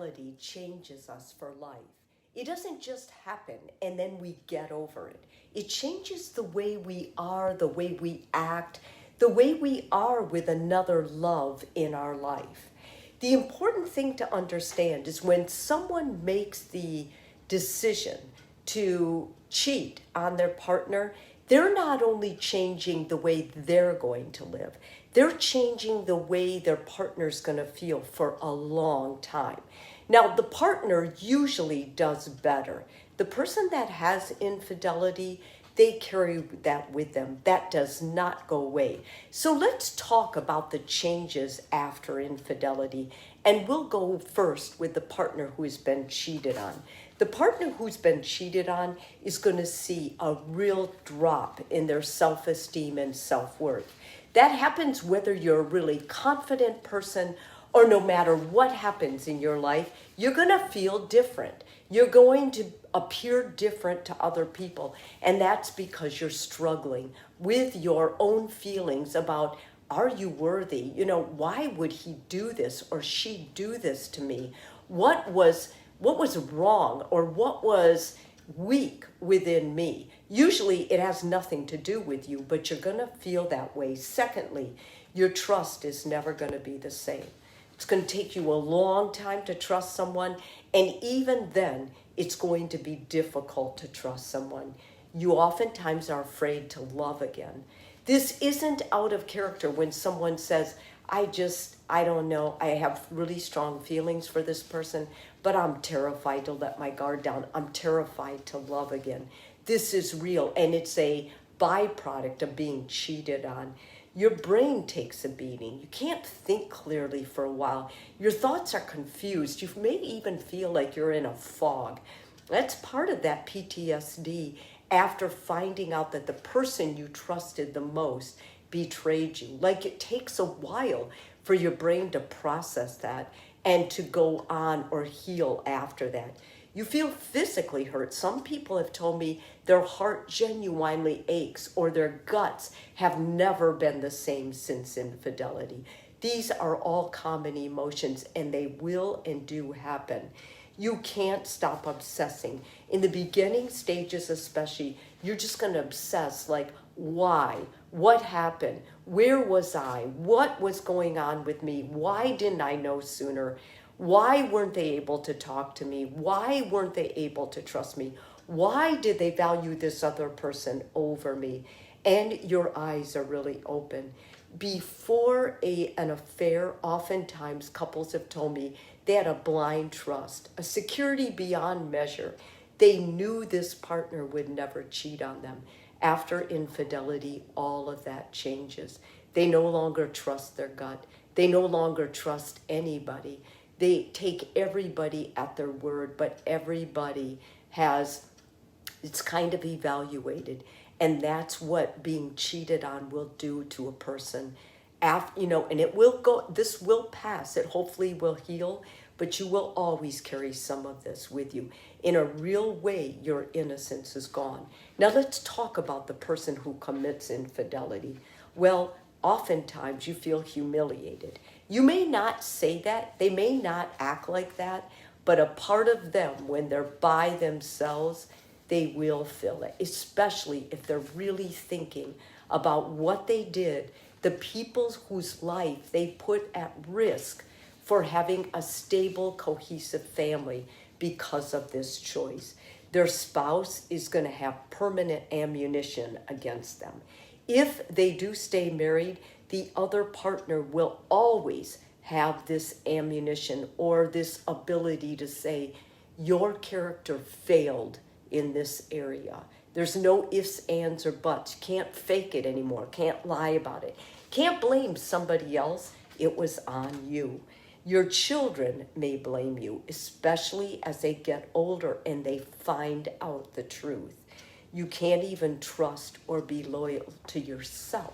infidelity changes us for life. It doesn't just happen and then we get over it. It changes the way we are, the way we act, the way we are with another love in our life. The important thing to understand is when someone makes the decision to cheat on their partner, they're not only changing the way they're going to live, they're changing the way their partner's going to feel for a long time. Now, the partner usually does better. The person that has infidelity, they carry that with them. That does not go away. So let's talk about the changes after infidelity. And we'll go first with the partner who has been cheated on. The partner who's been cheated on is going to see a real drop in their self-esteem and self-worth. That happens whether you're a really confident person or no matter what happens in your life, you're going to feel different. You're going to appear different to other people. And that's because you're struggling with your own feelings about, are you worthy? Why would he do this or she do this to me? What was wrong or what was weak within me? Usually it has nothing to do with you, but you're going to feel that way. Secondly, your trust is never going to be the same. It's going to take you a long time to trust someone, and even then, it's going to be difficult to trust someone. You oftentimes are afraid to love again. This isn't out of character when someone says, I don't know, I have really strong feelings for this person, but I'm terrified to let my guard down. I'm terrified to love again. This is real, and it's a byproduct of being cheated on. Your brain takes a beating. You can't think clearly for a while. Your thoughts are confused. You may even feel like you're in a fog. That's part of that PTSD after finding out that the person you trusted the most betrayed you. Like it takes a while for your brain to process that and to go on or heal after that. You feel physically hurt. Some people have told me their heart genuinely aches or their guts have never been the same since infidelity. These are all common emotions and they will and do happen. You can't stop obsessing. In the beginning stages especially, you're just going to obsess like, why? What happened? Where was I? What was going on with me? Why didn't I know sooner? Why weren't they able to talk to me? Why weren't they able to trust me? Why did they value this other person over me? And your eyes are really open. Before an affair, oftentimes couples have told me they had a blind trust, a security beyond measure. They knew this partner would never cheat on them. After infidelity, all of that changes. They no longer trust their gut. They no longer trust anybody. They take everybody at their word, but everybody it's kind of evaluated. And that's what being cheated on will do to a person. And it will go, this will pass. It hopefully will heal, but you will always carry some of this with you. In a real way, your innocence is gone. Now let's talk about the person who commits infidelity. Well, oftentimes you feel humiliated. You may not say that, they may not act like that, but a part of them, when they're by themselves, they will feel it, especially if they're really thinking about what they did, the people whose life they put at risk for having a stable, cohesive family because of this choice. Their spouse is going to have permanent ammunition against them. If they do stay married, the other partner will always have this ammunition or this ability to say, your character failed in this area. There's no ifs, ands, or buts. Can't fake it anymore. Can't lie about it. Can't blame somebody else. It was on you. Your children may blame you, especially as they get older and they find out the truth. You can't even trust or be loyal to yourself.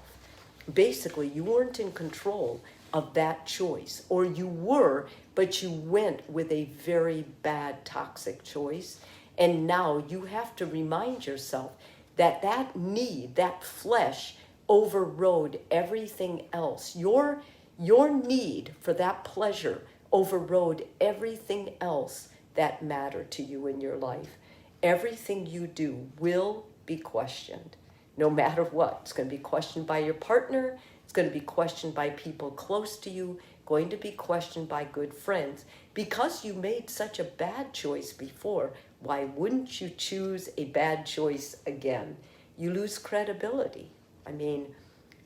Basically, you weren't in control of that choice, or you were, but you went with a very bad, toxic choice. And now you have to remind yourself that that need, that flesh, overrode everything else. Your need for that pleasure overrode everything else that mattered to you in your life. Everything you do will be questioned, no matter what. It's going to be questioned by your partner. It's going to be questioned by people close to you, going to be questioned by good friends. Because you made such a bad choice before, why wouldn't you choose a bad choice again? You lose credibility. I mean,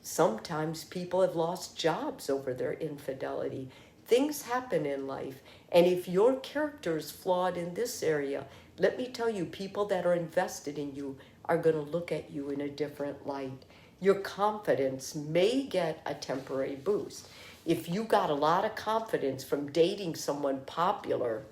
sometimes people have lost jobs over their infidelity. Things happen in life. And if your character is flawed in this area, let me tell you, people that are invested in you are going to look at you in a different light. Your confidence may get a temporary boost. If you got a lot of confidence from dating someone popular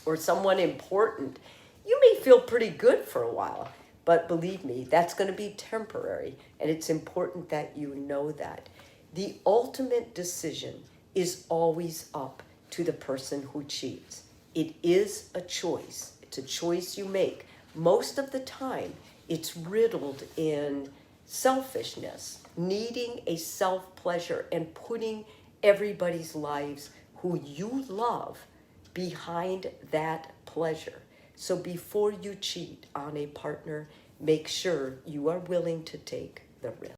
or someone important, you may feel pretty good for a while. But believe me, that's going to be temporary. And it's important that you know that. The ultimate decision is always up to the person who cheats. It is a choice. It's a choice you make. Most of the time, it's riddled in selfishness, needing a self-pleasure and putting everybody's lives who you love behind that pleasure. So before you cheat on a partner, make sure you are willing to take the risk.